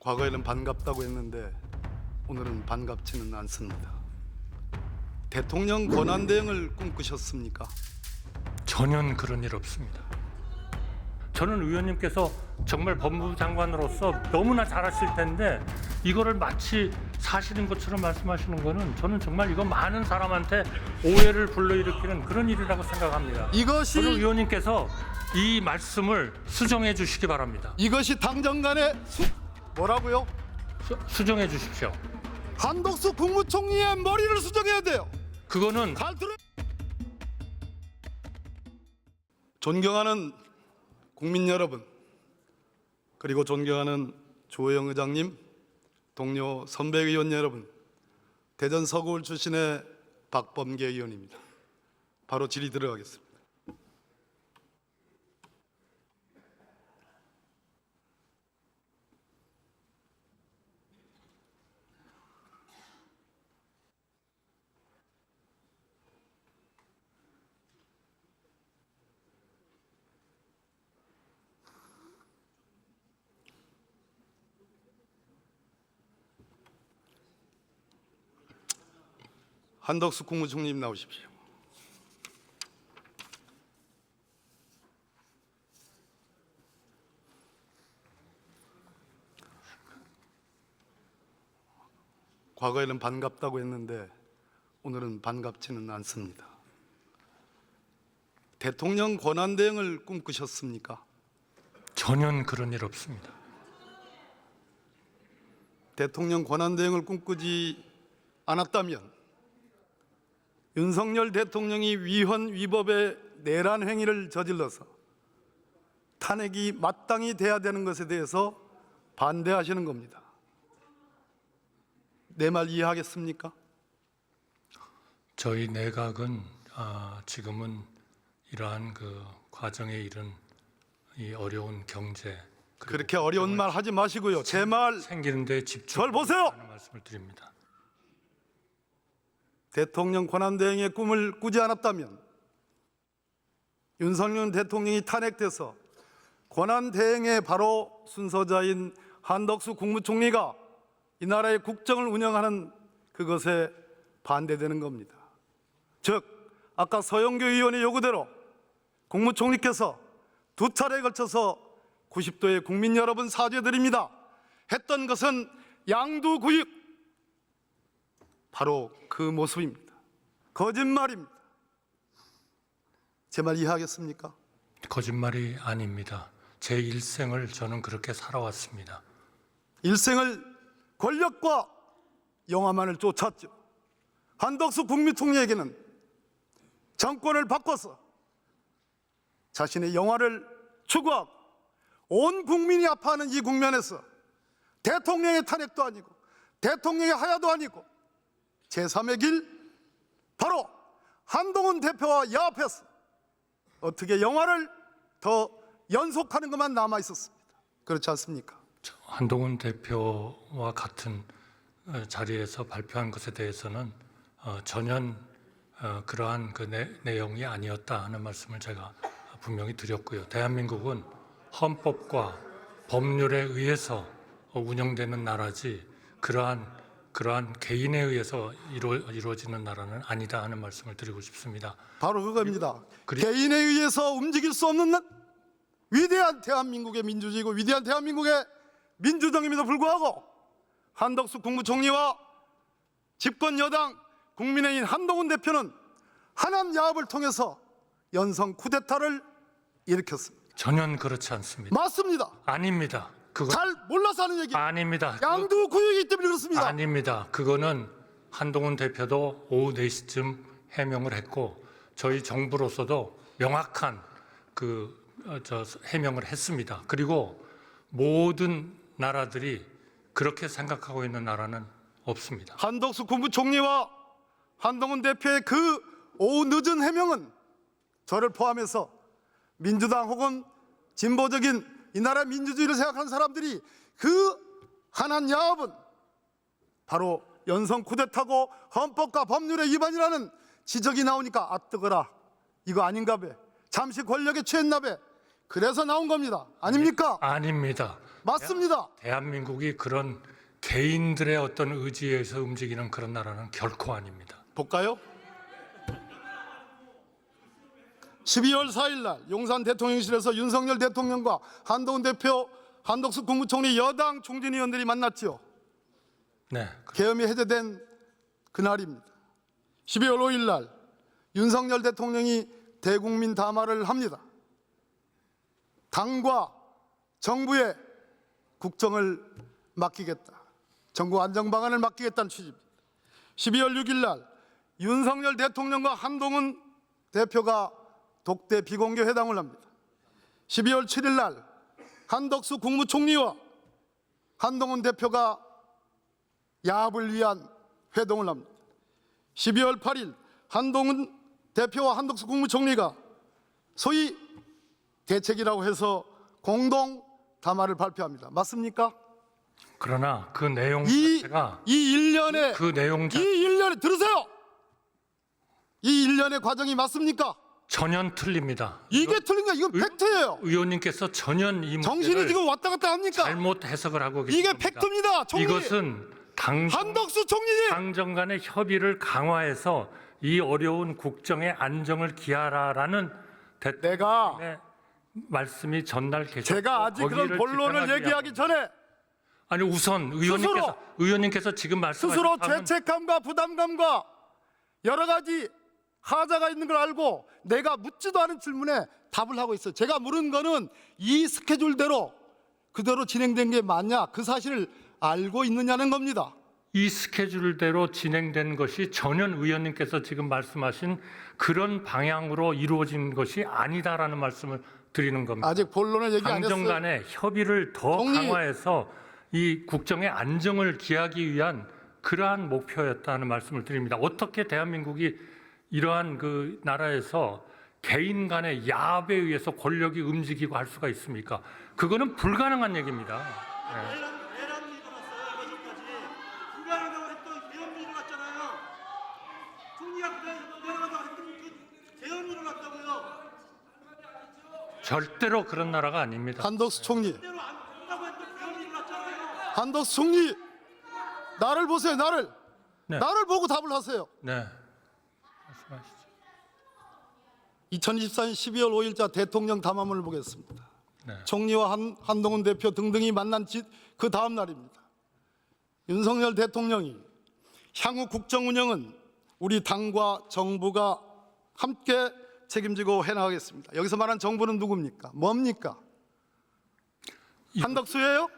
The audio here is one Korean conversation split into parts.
과거에는 반갑다고 했는데 오늘은 반갑지는 않습니다. 대통령 권한대행을 꿈꾸셨습니까? 전혀 그런 일 없습니다. 저는 의원님께서 정말 법무부 장관으로서 너무나 잘하실 텐데 이거를 마치 사실인 것처럼 말씀하시는 거는 저는 정말 이거 많은 사람한테 오해를 불러일으키는 그런 일이라고 생각합니다. 저는 의원님께서 이 말씀을 수정해 주시기 바랍니다. 이것이 당정 간의 뭐라고요? 수정해 주십시오. 한덕수 국무총리의 머리를 수정해야 돼요. 그거는 존경하는 국민 여러분, 그리고 존경하는 조호영 의장님, 동료 선배 의원 여러분, 대전 서구울 출신의 박범계 의원입니다. 바로 질의 들어가겠습니다. 한덕수 국무총리님 나오십시오. 과거에는 반갑다고 했는데 오늘은 반갑지는 않습니다. 대통령 권한대행을 꿈꾸셨습니까? 전혀 그런 일 없습니다. 대통령 권한대행을 꿈꾸지 않았다면 윤석열 대통령이 위헌 위법의 내란 행위를 저질러서 탄핵이 마땅히 돼야 되는 것에 대해서 반대하시는 겁니다. 내 말 이해하겠습니까? 저희 내각은 지금은 이러한 그 과정에 이른 이 어려운 경제 그렇게 어려운 말 하지 마시고요. 제 말 생기는 데 절 보세요. 집중하는 말씀을 드립니다. 대통령 권한대행의 꿈을 꾸지 않았다면 윤석열 대통령이 탄핵돼서 권한대행의 바로 순서자인 한덕수 국무총리가 이 나라의 국정을 운영하는 그것에 반대되는 겁니다. 즉 아까 서영교 의원의 요구대로 국무총리께서 두 차례에 걸쳐서 90도의 국민 여러분 사죄드립니다 했던 것은 양두구육, 바로 그 모습입니다. 거짓말입니다. 제 말 이해하겠습니까? 거짓말이 아닙니다. 제 일생을 저는 그렇게 살아왔습니다. 일생을 권력과 영화만을 쫓았죠. 한덕수 국무총리에게는 정권을 바꿔서 자신의 영화를 추구하고 온 국민이 아파하는 이 국면에서 대통령의 탄핵도 아니고 대통령의 하야도 아니고 제3의 길, 바로 한동훈 대표와 야합해서 어떻게 영화를 더 연속하는 것만 남아 있었습니다. 그렇지 않습니까? 한동훈 대표와 같은 자리에서 발표한 것에 대해서는 전혀 그러한 그 내용이 아니었다 하는 말씀을 제가 분명히 드렸고요. 대한민국은 헌법과 법률에 의해서 운영되는 나라지 그러한 개인에 의해서 이루어지는 나라는 아니다 하는 말씀을 드리고 싶습니다. 바로 그겁니다. 개인에 의해서 움직일 수 없는 위대한 대한민국의 민주주의고 위대한 대한민국의 민주정임에도 불구하고 한덕수 국무총리와 집권 여당 국민의힘 한동훈 대표는 한한 야합을 통해서 연성 쿠데타를 일으켰습니다. 전혀 그렇지 않습니다. 맞습니다. 아닙니다. 잘 몰라서 하는 얘기. 아닙니다. 양두구역이기 때문에 그렇습니다. 아닙니다. 그거는 한동훈 대표도 오후 4시쯤 해명을 했고 저희 정부로서도 명확한 해명을 했습니다. 그리고 모든 나라들이 그렇게 생각하고 있는 나라는 없습니다. 한덕수 국무총리와 한동훈 대표의 그 오후 늦은 해명은 저를 포함해서 민주당 혹은 진보적인 이 나라 민주주의를 생각하는 사람들이 그 한한 야합은 바로 연성 쿠데타고 헌법과 법률의 위반이라는 지적이 나오니까 아 뜨거라, 이거 아닌가 배, 잠시 권력에 취했나 배, 그래서 나온 겁니다. 아닙니까? 아닙니다. 맞습니다. 대한민국이 그런 개인들의 어떤 의지에 의해서 움직이는 그런 나라는 결코 아닙니다. 볼까요? 12월 4일 날 용산 대통령실에서 윤석열 대통령과 한동훈 대표, 한덕수 국무총리 여당 총진위원들이 만났지요. 네, 계엄이 해제된 그날입니다. 12월 5일 날 윤석열 대통령이 대국민 담화를 합니다. 당과 정부에 국정을 맡기겠다. 정부 안정 방안을 맡기겠다는 취지입니다. 12월 6일 날 윤석열 대통령과 한동훈 대표가 독대 비공개 회담을 합니다. 12월 7일 날 한덕수 국무총리와 한동훈 대표가 야합을 위한 회동을 합니다. 12월 8일 한동훈 대표와 한덕수 국무총리가 소위 대책이라고 해서 공동 담화를 발표합니다. 맞습니까? 그러나 그 내용 이 자체가 일련의 그 내용 이 일련의 들으세요. 이 일련의 과정이 맞습니까? 전혀 틀립니다. 이게 틀린 거야. 이건 팩트예요. 의원님께서 전혀 이 정신이 문제를 지금 왔다 갔다 합니까? 잘못 해석을 하고 이게 계십니다. 팩트입니다. 총리. 이것은 한덕수 총리님. 당정 간의 협의를 강화해서 이 어려운 국정의 안정을 기하라라는 내가 대통령의 말씀이 전달되셨고 제가 아직 그런 거기를 본론을 집행하기 얘기하기 위한 전에 아니 우선 의원님께서 지금 말씀하신 스스로 답은 죄책감과 부담감과 여러 가지 하자가 있는 걸 알고 내가 묻지도 않은 질문에 답을 하고 있어요. 제가 물은 거는 이 스케줄대로 그대로 진행된 게 맞냐, 그 사실을 알고 있느냐는 겁니다. 이 스케줄대로 진행된 것이 전혀 의원님께서 지금 말씀하신 그런 방향으로 이루어진 것이 아니다라는 말씀을 드리는 겁니다. 아직 본론을 얘기 안 당정 했어요. 간의 협의를 더 총리. 강화해서 이 국정의 안정을 기하기 위한 그러한 목표였다는 말씀을 드립니다. 어떻게 대한민국이 이러한 그 나라에서 개인 간의 야합에 의해서 권력이 움직이고 할 수가 있습니까? 그거는 불가능한 얘기입니다. 네. 내란이 일어났어요. 여기까지 불가능하다고 했던 계엄이 일어났잖아요. 총리가 불가능하다고 했던 그 계엄이 일어났다고요. 절대로 그런 나라가 아닙니다. 한덕수 총리, 그대로 안 한다고 했던 계엄이 일어났잖아요. 한덕수 총리, 나를 보세요. 나를 네. 나를 보고 답을 하세요. 네. 말씀하시죠. 2024년 12월 5일자 대통령 담화문을 보겠습니다. 네. 총리와 한동훈 대표 등등이 만난 그 다음 날입니다. 윤석열 대통령이 향후 국정 운영은 우리 당과 정부가 함께 책임지고 해나가겠습니다. 여기서 말한 정부는 누굽니까? 뭡니까? 한덕수예요?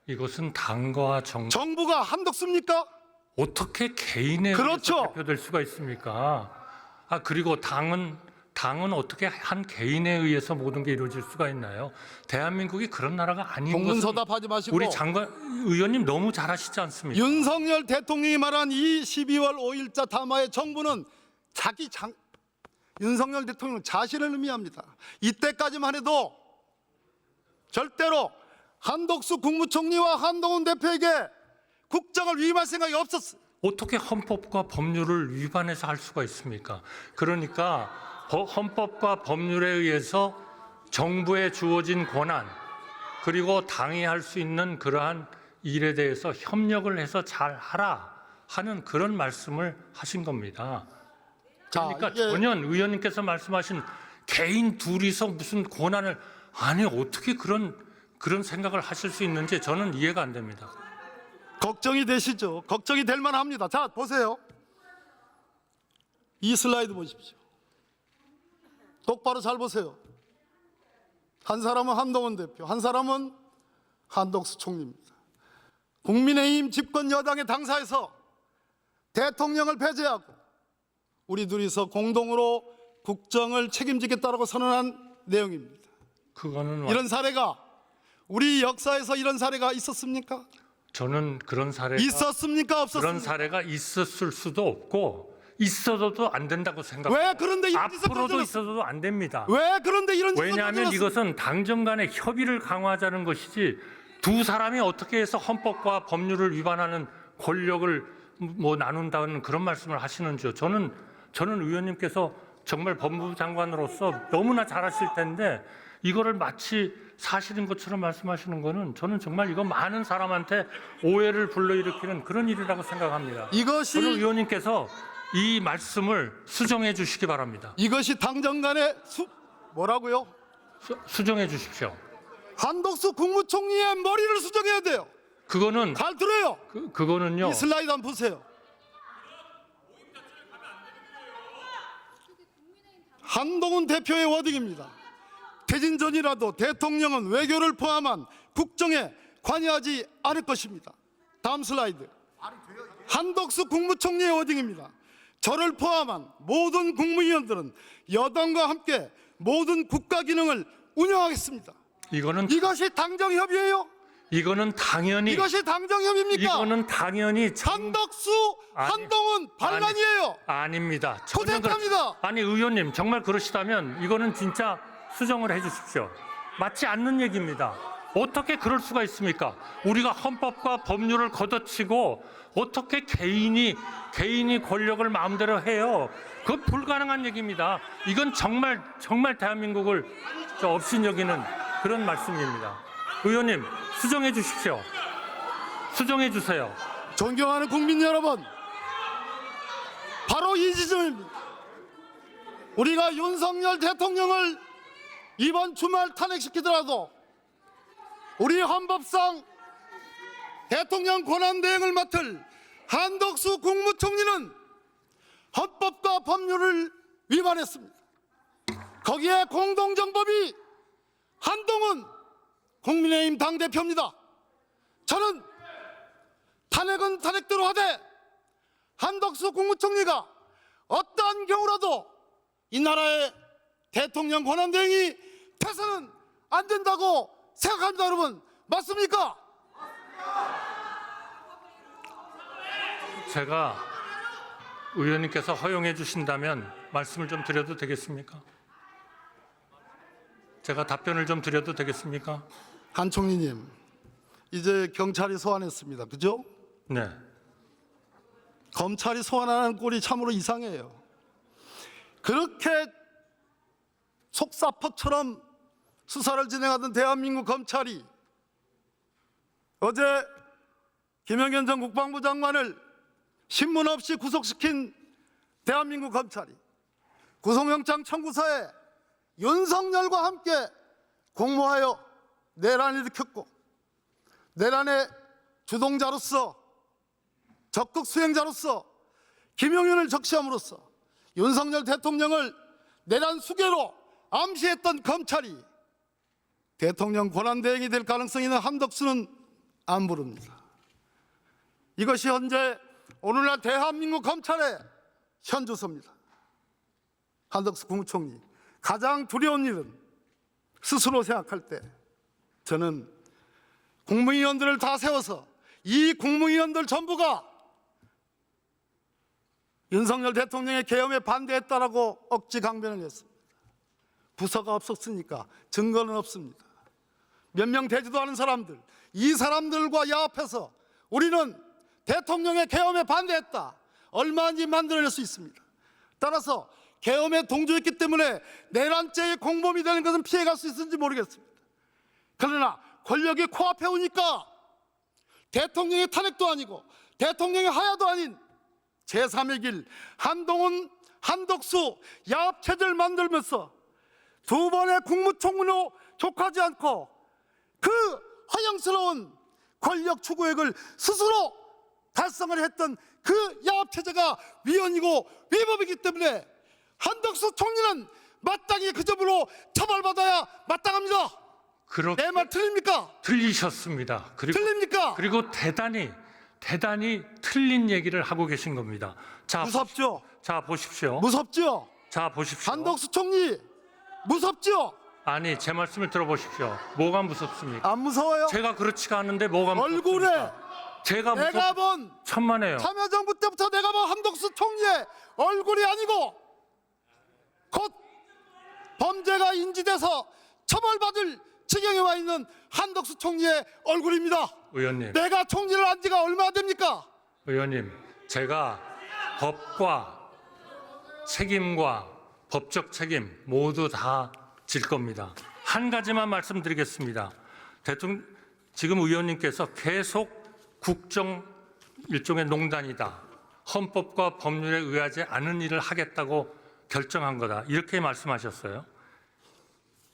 이것은 당과 정부가 한덕수입니까? 어떻게 개인에 그렇죠. 의해서 대표될 수가 있습니까? 그리고 당은 어떻게 한 개인에 의해서 모든 게 이루어질 수가 있나요? 대한민국이 그런 나라가 아닌 것은 동문서답하지 마시고 우리 장관 의원님 너무 잘하시지 않습니까? 윤석열 대통령이 말한 이 12월 5일자 담화의 정부는 윤석열 대통령 자신을 의미합니다. 이때까지만 해도 절대로 한덕수 국무총리와 한동훈 대표에게 국정을 위임할 생각이 없었어요. 어떻게 헌법과 법률을 위반해서 할 수가 있습니까? 그러니까 헌법과 법률에 의해서 정부에 주어진 권한 그리고 당이 할 수 있는 그러한 일에 대해서 협력을 해서 잘 하라 하는 그런 말씀을 하신 겁니다. 그러니까 전혀 의원님께서 말씀하신 개인 둘이서 무슨 권한을 어떻게 그런 생각을 하실 수 있는지 저는 이해가 안 됩니다. 걱정이 되시죠? 걱정이 될 만합니다. 자, 보세요. 이 슬라이드 보십시오. 똑바로 잘 보세요. 한 사람은 한동훈 대표, 한 사람은 한덕수 총리입니다. 국민의힘 집권 여당의 당사에서 대통령을 배제하고 우리 둘이서 공동으로 국정을 책임지겠다라고 선언한 내용입니다. 그거는 이런 사례가 우리 역사에서 이런 사례가 있었습니까? 저는 그런 사례가 있었습니까? 없었습니까? 그런 사례가 있었을 수도 없고 있어도 안 된다고 생각합니다. 왜 그런데 이런 짓을 앞으로도 저질렀어요? 있어도 안 됩니다. 왜 그런데 이런 짓을 왜냐하면 저질렀어요? 이것은 당정 간의 협의를 강화하자는 것이지 두 사람이 어떻게 해서 헌법과 법률을 위반하는 권력을 나눈다는 그런 말씀을 하시는지요. 저는 의원님께서 정말 법무부 장관으로서 너무나 잘하실 텐데 이거를 마치 사실인 것처럼 말씀하시는 거는 저는 정말 이거 많은 사람한테 오해를 불러일으키는 그런 일이라고 생각합니다. 저는 이것이 의원님께서 이 말씀을 수정해 주시기 바랍니다. 당정간의 뭐라고요? 수정해 주십시오. 한덕수 국무총리의 머리를 수정해야 돼요. 그거는 잘 들어요. 그거는요. 이 슬라이드 한번 보세요. 한동훈 대표의 워딩입니다. 퇴진 전이라도 대통령은 외교를 포함한 국정에 관여하지 않을 것입니다. 다음 슬라이드. 한덕수 국무총리의 워딩입니다. 저를 포함한 모든 국무위원들은 여당과 함께 모든 국가 기능을 운영하겠습니다. 이것이 당정협의예요? 이거는 당연히 이것이 당정협의입니까? 이거는 당연히 한덕수, 한동훈 반란이에요. 아닙니다. 코테타입니다. 아니 의원님 정말 그러시다면 이거는 진짜 수정을 해 주십시오. 맞지 않는 얘기입니다. 어떻게 그럴 수가 있습니까? 우리가 헌법과 법률을 걷어치고 어떻게 개인이 권력을 마음대로 해요? 그건 불가능한 얘기입니다. 이건 정말 대한민국을 업신여기는 그런 말씀입니다. 의원님 수정해 주십시오. 수정해 주세요. 존경하는 국민 여러분, 바로 이 지점입니다. 우리가 윤석열 대통령을 이번 주말 탄핵시키더라도 우리 헌법상 대통령 권한대행을 맡을 한덕수 국무총리는 헌법과 법률을 위반했습니다. 거기에 공동정법이 한동훈 국민의힘 당대표입니다. 저는 탄핵은 탄핵대로 하되 한덕수 국무총리가 어떠한 경우라도 이 나라의 대통령 권한대행이 돼서는 안 된다고 생각합니다. 여러분 맞습니까? 제가 의원님께서 허용해 주신다면 말씀을 좀 드려도 되겠습니까? 제가 답변을 좀 드려도 되겠습니까? 한 총리님, 이제 경찰이 소환했습니다. 그죠? 네. 검찰이 소환하는 꼴이 참으로 이상해요. 그렇게 속사포처럼 수사를 진행하던 대한민국 검찰이 어제 김영현 전 국방부 장관을 신문 없이 구속시킨 대한민국 검찰이 구속영장 청구서에 윤석열과 함께 공모하여 내란을 일으켰고 내란의 주동자로서 적극 수행자로서 김용현을 적시함으로써 윤석열 대통령을 내란 수괴로 암시했던 검찰이 대통령 권한대행이 될 가능성이 있는 한덕수는 안 부릅니다. 이것이 현재 오늘날 대한민국 검찰의 현주소입니다. 한덕수 국무총리, 가장 두려운 일은 스스로 생각할 때 저는 국무위원들을 다 세워서 이 국무위원들 전부가 윤석열 대통령의 계엄에 반대했다라고 억지 강변을 했습니다. 부서가 없었으니까 증거는 없습니다. 몇 명 되지도 않은 사람들, 이 사람들과 야합해서 우리는 대통령의 계엄에 반대했다. 얼마든지 만들어낼 수 있습니다. 따라서 계엄에 동조했기 때문에 내란죄의 공범이 되는 것은 피해갈 수 있을지 모르겠습니다. 그러나 권력이 코앞에 오니까 대통령의 탄핵도 아니고 대통령의 하야도 아닌 제3의 길 한동훈, 한덕수 야합체제를 만들면서 두 번의 국무총리로 족하지 않고 그 허영스러운 권력 추구액을 스스로 달성을 했던 그 야합체제가 위헌이고 위법이기 때문에 한덕수 총리는 마땅히 그 점으로 처벌받아야 마땅합니다. 내 말 틀립니까? 틀리셨습니다. 틀립니까? 그리고 대단히 틀린 얘기를 하고 계신 겁니다. 자, 무섭죠? 자 보십시오. 무섭죠? 자 보십시오. 한덕수 총리 무섭죠? 아니 제 말씀을 들어보십시오. 뭐가 무섭습니까? 안 무서워요? 제가 그렇지가 않은데 뭐가 얼굴에 무섭습니까? 제가 내가 본 천만에요. 참여정부 때부터 내가 본 한덕수 총리의 얼굴이 아니고 곧 범죄가 인지돼서 처벌받을 지경에 와 있는 한덕수 총리의 얼굴입니다. 의원님, 내가 총리를 한 지가 얼마나 됩니까? 의원님, 제가 법과 책임과 법적 책임 모두 다 질 겁니다. 한 가지만 말씀드리겠습니다. 지금 의원님께서 계속 국정 일종의 농단이다. 헌법과 법률에 의하지 않은 일을 하겠다고 결정한 거다. 이렇게 말씀하셨어요.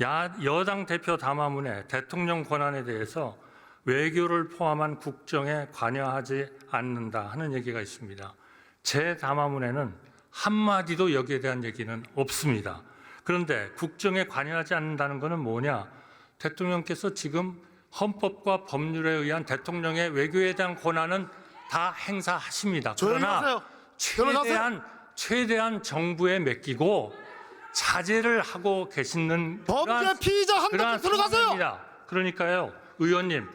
여당 대표 담화문에 대통령 권한에 대해서 외교를 포함한 국정에 관여하지 않는다 하는 얘기가 있습니다. 제 담화문에는 한마디도 여기에 대한 얘기는 없습니다. 그런데 국정에 관여하지 않는다는 것은 뭐냐? 대통령께서 지금 헌법과 법률에 의한 대통령의 외교에 대한 권한은 다 행사하십니다. 조용히 그러나 하세요. 최대한 정부에 맡기고 자제를 하고 계시는 범죄 피의자 한 그러한 명 들어가세요. 상황입니다. 그러니까요, 의원님,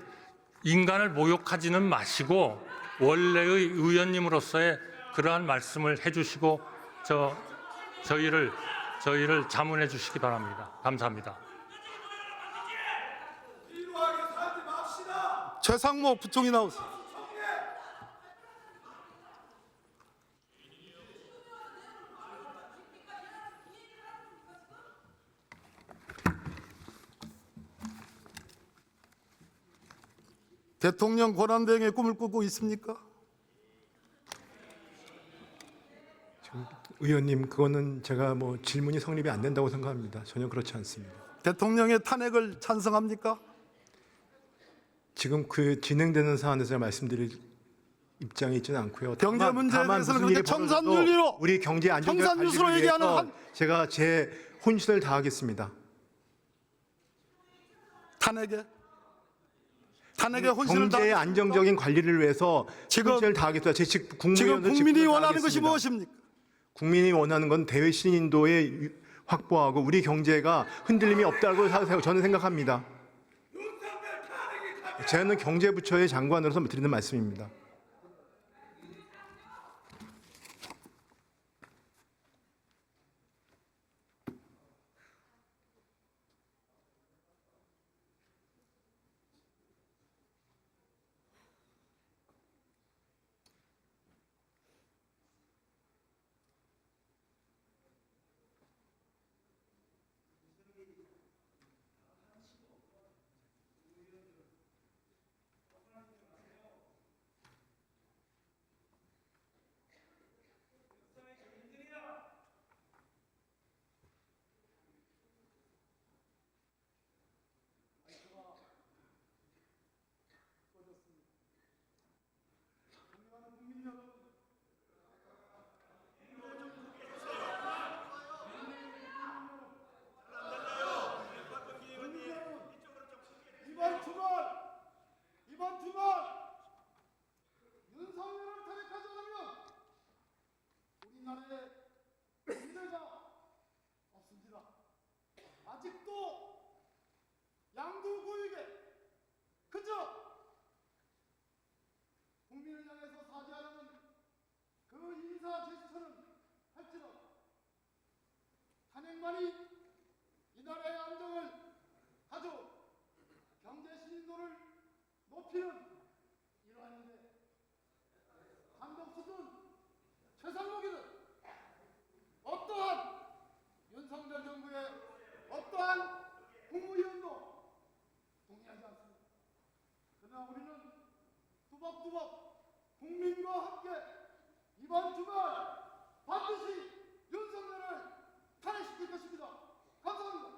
인간을 모욕하지는 마시고 원래의 의원님으로서의 그러한 말씀을 해주시고 저희를 자문해 주시기 바랍니다. 감사합니다. 최상목 부총리 나오세요. 대통령 권한대행의 꿈을 꾸고 있습니까? 의원님, 그거는 제가 질문이 성립이 안 된다고 생각합니다. 전혀 그렇지 않습니다. 대통령의 탄핵을 찬성합니까? 지금 그 진행되는 사안에서 제가 말씀드릴 입장이 있지는 않고요. 경제 문제에 대해서는 그렇게 청산윤리로, 우리 경제 안정적 청산유수로 관리를 얘기하는 위해서 제가 제 혼신을 다하겠습니다. 탄핵에 혼신을 경제의 다하겠습니까? 안정적인 관리를 위해서 지금- 혼신을 다하겠습니다. 제 지금 국무위원으로 국민이 직분을 원하는 것이 다하겠습니다. 무엇입니까? 국민이 원하는 건 대외 신인도의 확보하고 우리 경제가 흔들림이 없다고 저는 생각합니다. 저는 경제부처의 장관으로서 드리는 말씀입니다. 이번 주말 윤석열을 탄핵하지 않으면 우리나라의 미래가 없습니다. 아직도 양두구에게 그저 국민을 향해서 사죄하려는 그 인사 제스처는 할지라도 탄핵만이 이 나라의 안정을 가져 경제 신인도를 높이는 이러한데 한덕수든 최상목이든 어떠한 윤석열 정부의 어떠한 국무위원도 동의하지 않습니다. 그러나 우리는 뚜벅뚜벅 국민과 함께 이번 주말 반드시 윤석열을 탄핵시킬 것입니다. 감사합니다.